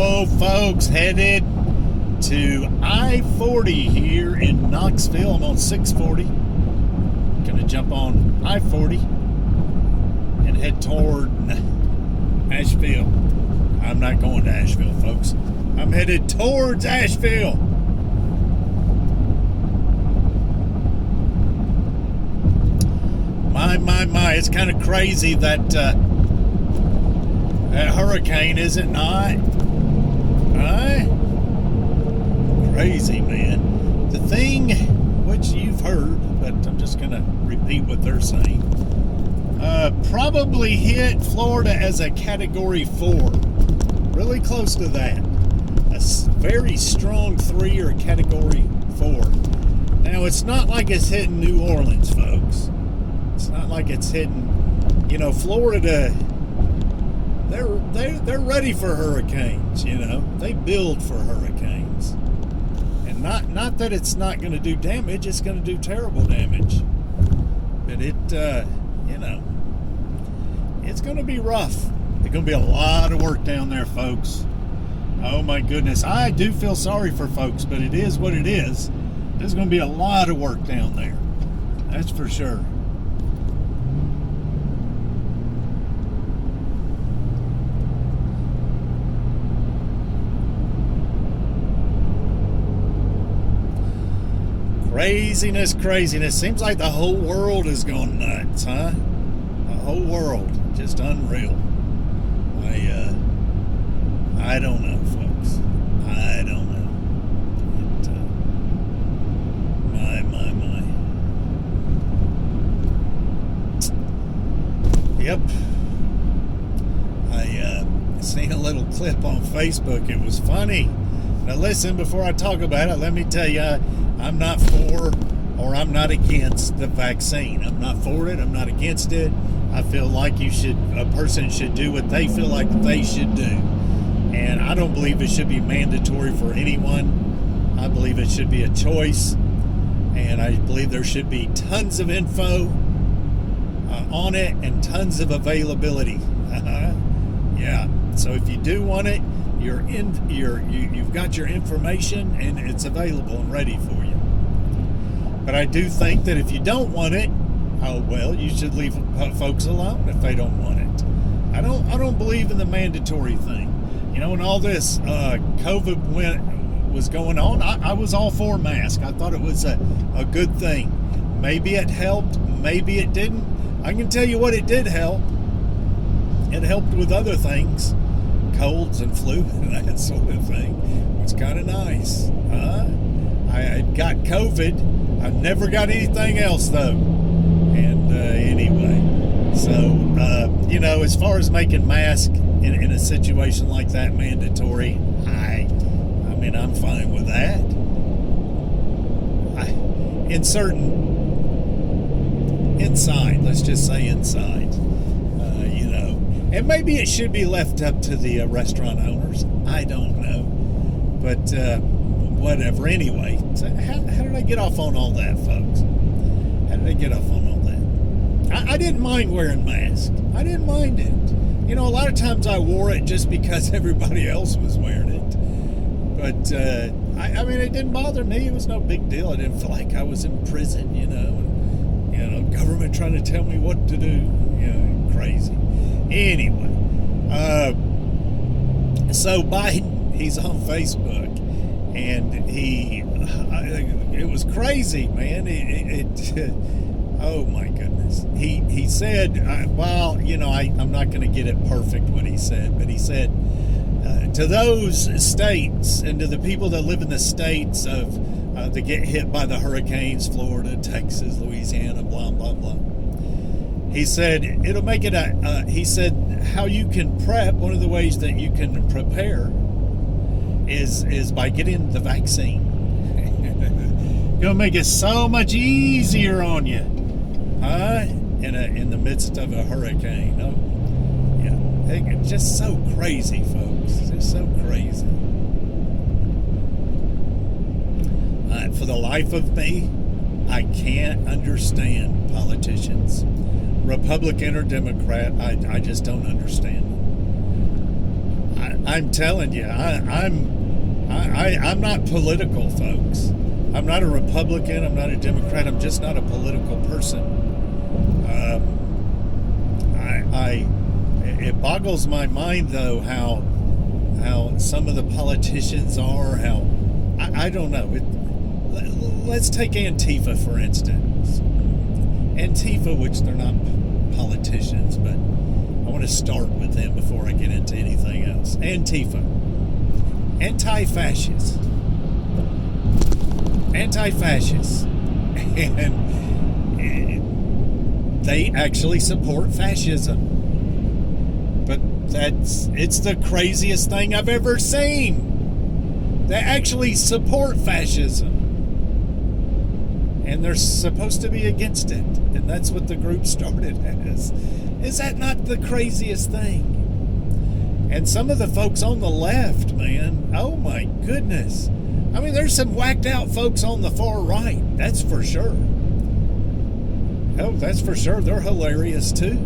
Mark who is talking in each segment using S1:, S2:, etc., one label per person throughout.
S1: Oh, folks, headed to I-40 here in Knoxville. I'm on 640. Gonna jump on I-40 and head toward Asheville. I'm not going to Asheville, folks. I'm headed towards Asheville. My. It's kind of crazy that that hurricane, is it not? Crazy, man. The thing, which you've heard, but I'm just going to repeat what they're saying, probably hit Florida as a Category 4. Really close to that. A very strong 3 or a Category 4. Now, it's not like it's hitting New Orleans, folks. It's not like it's hitting, Florida. They're ready for hurricanes, They build for hurricanes. And not that it's not going to do damage, it's going to do terrible damage. But it's going to be rough. There's going to be a lot of work down there, folks. Oh my goodness. I do feel sorry for folks, but it is what it is. There's going to be a lot of work down there. That's for sure. Craziness. Seems like the whole world is going nuts, huh? The whole world. Just unreal. I don't know, folks. I don't know. My. Yep. I seen a little clip on Facebook. It was funny. Now listen, before I talk about it, let me tell you, I'm not for or I'm not against the vaccine. I'm not for it. I'm not against it. I feel like a person should do what they feel like they should do. And I don't believe it should be mandatory for anyone. I believe it should be a choice. And I believe there should be tons of info on it and tons of availability. Yeah. So if you do want it, you've got your information and it's available and ready for you. But I do think that if you don't want it, you should leave folks alone if they don't want it. I don't believe in the mandatory thing. When all this COVID was going on, I was all for masks. I thought it was a good thing. Maybe it helped, maybe it didn't. I can tell you what it did help. It helped with other things. Colds and flu and that sort of thing. It's kind of nice. I got COVID. I never got anything else though. And anyway, so as far as making masks in a situation like that mandatory, I'm fine with that. Inside, let's just say inside. And maybe it should be left up to the restaurant owners. I don't know. But whatever. Anyway, so how did I get off on all that, folks? How did I get off on all that? I didn't mind wearing masks. I didn't mind it. A lot of times I wore it just because everybody else was wearing it. But, it didn't bother me. It was no big deal. I didn't feel like I was in prison, and, government trying to tell me what to do. Crazy. Anyway, so Biden, he's on Facebook, and it was crazy, man. Oh my goodness. He said, I'm not going to get it perfect what he said, but he said, to those states and to the people that live in the states that get hit by the hurricanes, Florida, Texas, Louisiana, blah, blah, blah. He said, it'll make it he said, how you can prep, one of the ways that you can prepare is by getting the vaccine. Gonna make it so much easier on you, in the midst of a hurricane. Oh, yeah, it's just so crazy, folks. It's just so crazy. For the life of me, I can't understand politicians. Republican or Democrat, I just don't understand. I'm telling you, I'm not political, folks. I'm not a Republican. I'm not a Democrat. I'm just not a political person. It boggles my mind, though, how some of the politicians are. How I don't know. Let's take Antifa, for instance. Antifa, which they're not politicians, but I want to start with them before I get into anything else. Antifa. Anti-fascists. Anti-fascists. And they actually support fascism. But it's the craziest thing I've ever seen. They actually support fascism. And they're supposed to be against it. And that's what the group started as. Is that not the craziest thing? And some of the folks on the left, man, oh my goodness. I mean, there's some whacked out folks on the far right. That's for sure. Oh, that's for sure. They're hilarious too.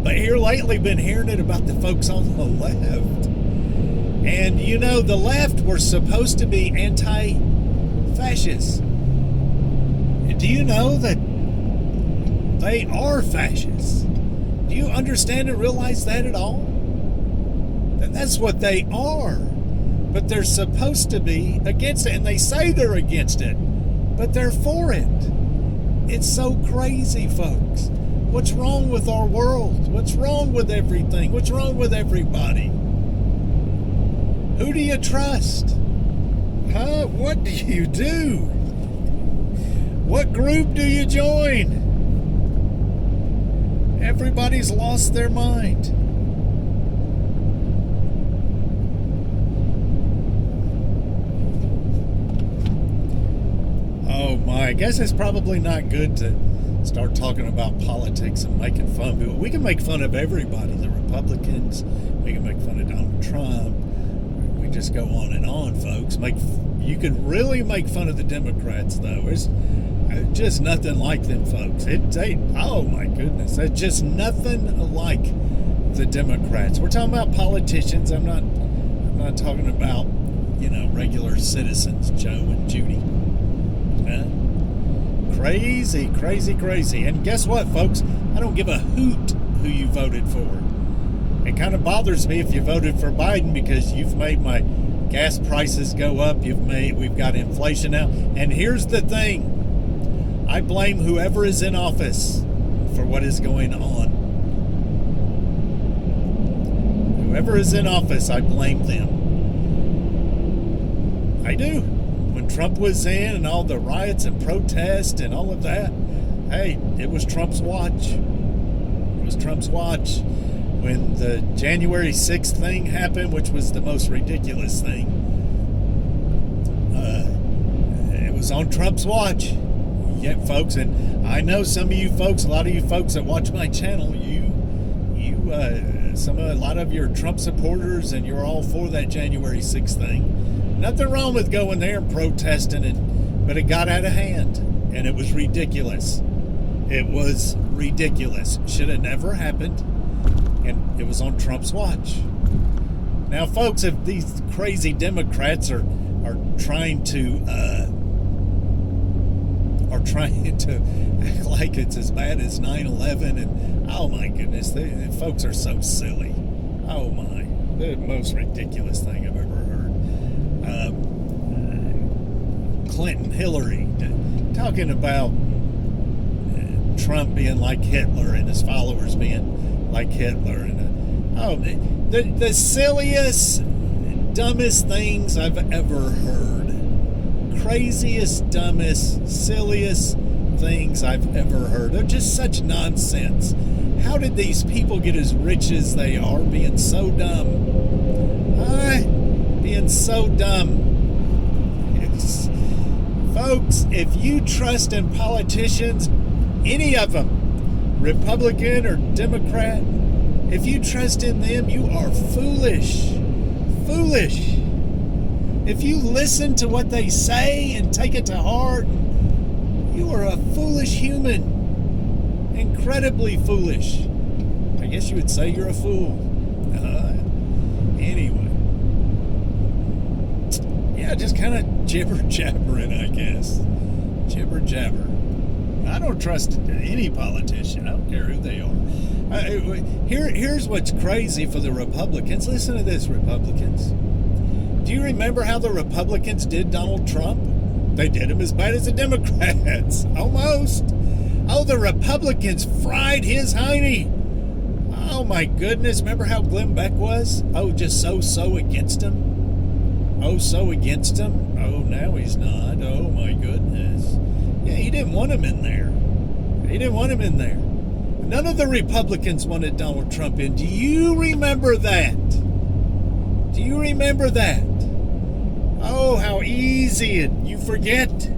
S1: But here lately, been hearing it about the folks on the left. And you know, the left were supposed to be anti-fascist. Do you know that they are fascists? Do you understand and realize that at all? That's what they are. But they're supposed to be against it. And they say they're against it. But they're for it. It's so crazy, folks. What's wrong with our world? What's wrong with everything? What's wrong with everybody? Who do you trust? Huh? What do you do? What group do you join? Everybody's lost their mind. Oh my, I guess it's probably not good to start talking about politics and making fun of people. We can make fun of everybody, the Republicans. We can make fun of Donald Trump. We just go on and on, folks. You can really make fun of the Democrats, though. It's just nothing like them, folks. Oh my goodness, it's just nothing like the Democrats. We're talking about politicians. I'm not talking about, regular citizens, Joe and Judy. Crazy, crazy, crazy. And guess what, folks? I don't give a hoot who you voted for. It kind of bothers me if you voted for Biden, because you've made my gas prices go up. We've got inflation now. And here's the thing. I blame whoever is in office for what is going on. Whoever is in office, I blame them. I do. When Trump was in and all the riots and protests and all of that, hey, it was Trump's watch. It was Trump's watch. When the January 6th thing happened, which was the most ridiculous thing, it was on Trump's watch. Yeah, folks, and I know some of you folks, a lot of you folks that watch my channel, a lot of your Trump supporters, and you're all for that January 6th thing. Nothing wrong with going there and protesting, but it got out of hand, and it was ridiculous. It was ridiculous. Should have never happened, and it was on Trump's watch. Now, folks, if these crazy Democrats are trying to act like it's as bad as 9/11, and oh my goodness, the folks are so silly. Oh my, the most ridiculous thing I've ever heard. Clinton, Hillary, talking about Trump being like Hitler and his followers being like Hitler, and the silliest, dumbest things I've ever heard. Craziest, dumbest, silliest things I've ever heard. They're just such nonsense. How did these people get as rich as they are being so dumb? Being so dumb. Folks, if you trust in politicians, any of them, Republican or Democrat, if you trust in them, you are foolish. Foolish. If you listen to what they say and take it to heart, you are a foolish human. Incredibly foolish. I guess you would say you're a fool. Anyway. Yeah, just kind of jibber-jabbering, I guess. Jibber-jabber. I don't trust any politician. I don't care who they are. Here's what's crazy for the Republicans. Listen to this, Republicans. Do you remember how the Republicans did Donald Trump? They did him as bad as the Democrats. Almost. Oh, the Republicans fried his hiney. Oh, my goodness. Remember how Glenn Beck was? Oh, just so against him. Oh, so against him. Oh, now he's not. Oh, my goodness. Yeah, he didn't want him in there. He didn't want him in there. None of the Republicans wanted Donald Trump in. Do you remember that? Do you remember that? Oh, how easy you forget.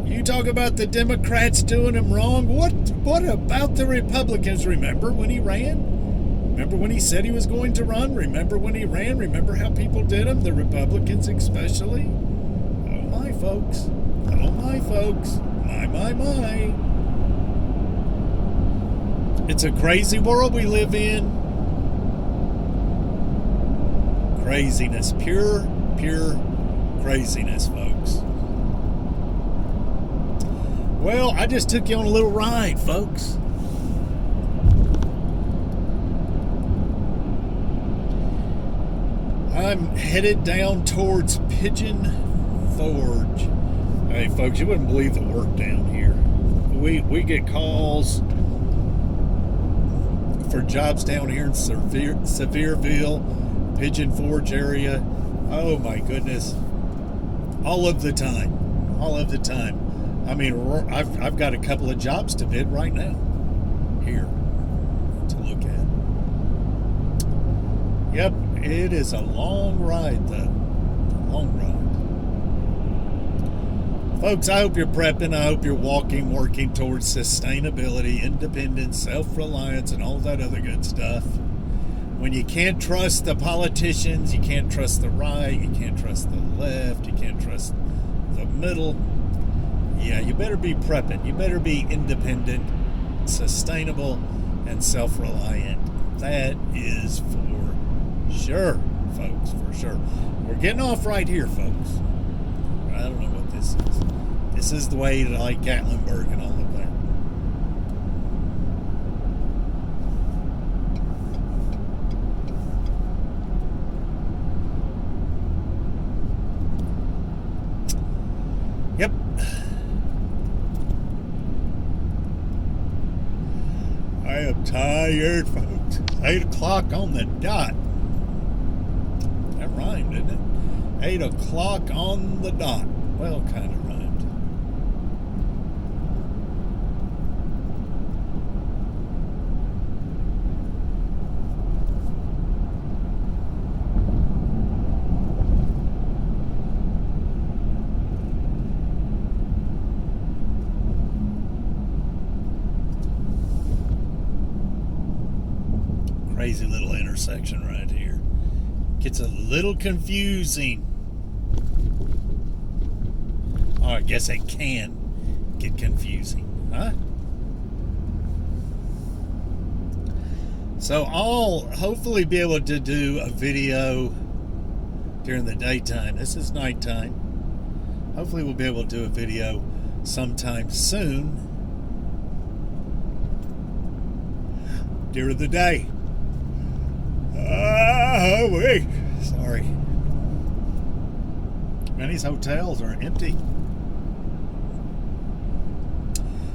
S1: You talk about the Democrats doing him wrong. What about the Republicans? Remember when he ran? Remember when he said he was going to run? Remember when he ran? Remember how people did him? The Republicans especially? Oh, my folks. Oh, my folks. My. It's a crazy world we live in. Craziness. Pure craziness, folks. Well, I just took you on a little ride, folks. I'm headed down towards Pigeon Forge. Hey, folks, you wouldn't believe the work down here. We get calls for jobs down here in Sevierville, Pigeon Forge area. Oh, my goodness. All of the time. I mean, I've got a couple of jobs to bid right now here to look at. Yep, it is a long ride, though. Long ride. Folks, I hope you're prepping. I hope you're working towards sustainability, independence, self-reliance, and all that other good stuff. When you can't trust the politicians, you can't trust the right, you can't trust the left, you can't trust the middle, yeah, you better be prepping. You better be independent, sustainable, and self-reliant. That is for sure, folks, for sure. We're getting off right here, folks. I don't know what this is. This is the way to like Gatlinburg and all of that. Yep. I am tired, folks. 8 o'clock on the dot. That rhymed, didn't it? 8 o'clock on the dot. Well, kind of rhymed. Crazy little intersection right here. Gets a little confusing. Oh, I guess it can get confusing, huh? So I'll hopefully be able to do a video during the daytime. This is nighttime. Hopefully we'll be able to do a video sometime soon during the day. Oh, wait. Sorry. Man, these hotels are empty.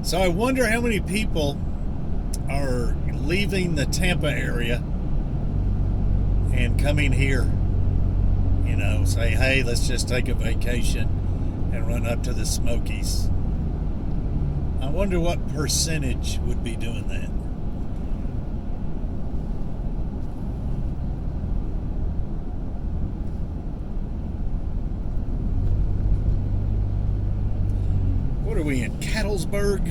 S1: So I wonder how many people are leaving the Tampa area and coming here. You know, say, hey, let's just take a vacation and run up to the Smokies. I wonder what percentage would be doing that. What are we in, Cattlesburg?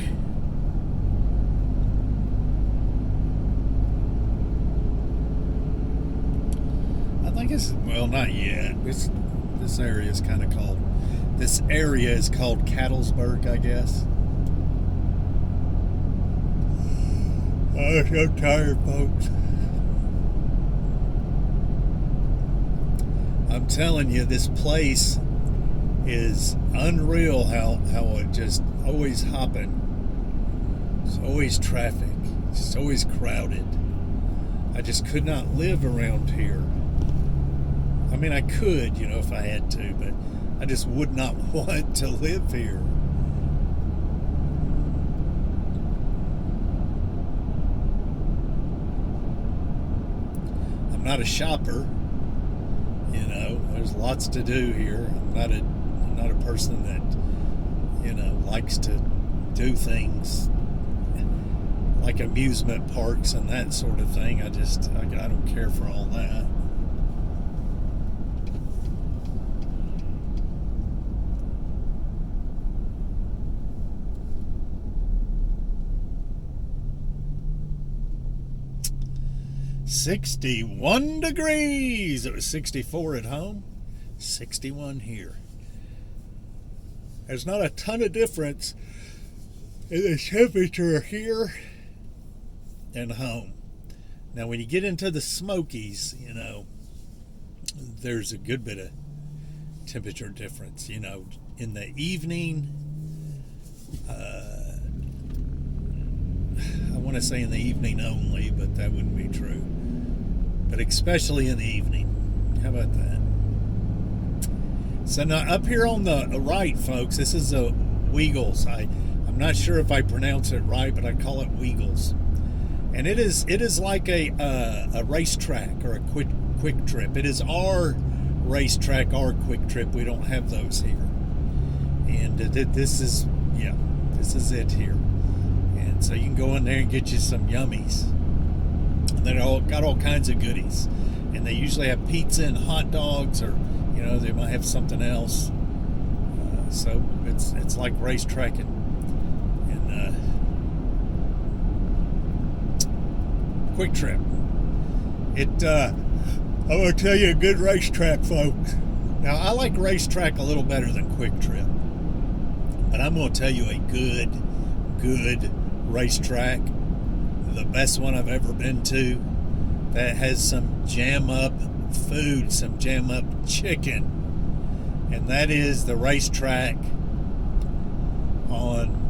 S1: I think it's, well, not yet. This area is kind of called, this area is called Cattlesburg, I guess. I'm so tired, folks. I'm telling you, this place is unreal. How it just always hopping. It's always traffic. It's always crowded. I just could not live around here. I mean, I could, if I had to, but I just would not want to live here. I'm not a shopper. There's lots to do here. I'm not a person that, likes to do things like amusement parks and that sort of thing. I don't care for all that. $61 degrees. It was 64 at home, 61 here. There's not a ton of difference in the temperature here and home. Now, when you get into the Smokies, there's a good bit of temperature difference. In the evening, I want to say in the evening only, but that wouldn't be true. But especially in the evening. How about that? So now up here on the right, folks, this is a Weagles. I'm not sure if I pronounce it right, but I call it Weagles. And it is like a racetrack or a quick trip. It is our racetrack, our quick trip. We don't have those here. And this is it here. And so you can go in there and get you some yummies. And they got all kinds of goodies. And they usually have pizza and hot dogs, or they might have something else. So it's like racetracking. And quick trip. I'm gonna tell you a good racetrack, folks. Now I like racetrack a little better than quick trip, but I'm gonna tell you a good racetrack, the best one I've ever been to, that has some jam up food, some jam up chicken, and that is the racetrack on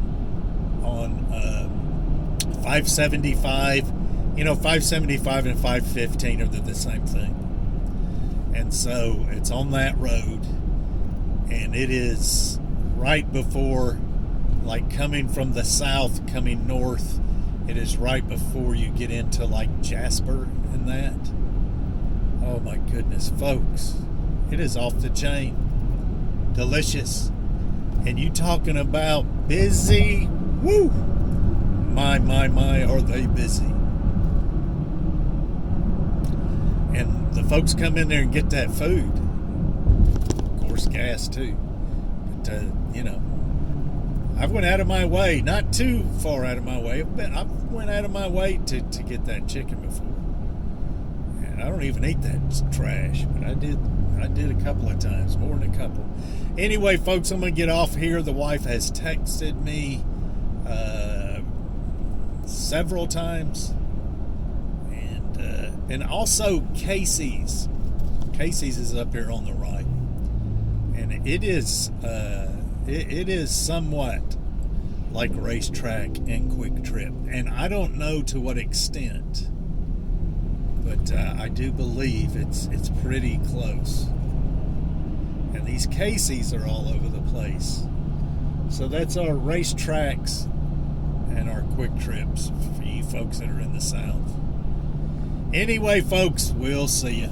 S1: 575. 575 and 515 are the same thing, and so it's on that road, and it is right before, like coming from the south, coming north, it is right before you get into like Jasper and that. Oh my goodness, folks, it is off the chain. Delicious. And you talking about busy? Woo! My, are they busy. And the folks come in there and get that food. Of course, gas too. But, I've went out of my way, not too far out of my way, but I went out of my way to get that chicken before. And I don't even eat that trash, but I did a couple of times, more than a couple. Anyway, folks, I'm going to get off here. The wife has texted me several times. And also Casey's. Casey's is up here on the right. And it is somewhat like racetrack and quick trip. And I don't know to what extent, but I do believe it's pretty close. And these Casey's are all over the place. So that's our racetracks and our quick trips for you folks that are in the South. Anyway, folks, we'll see you.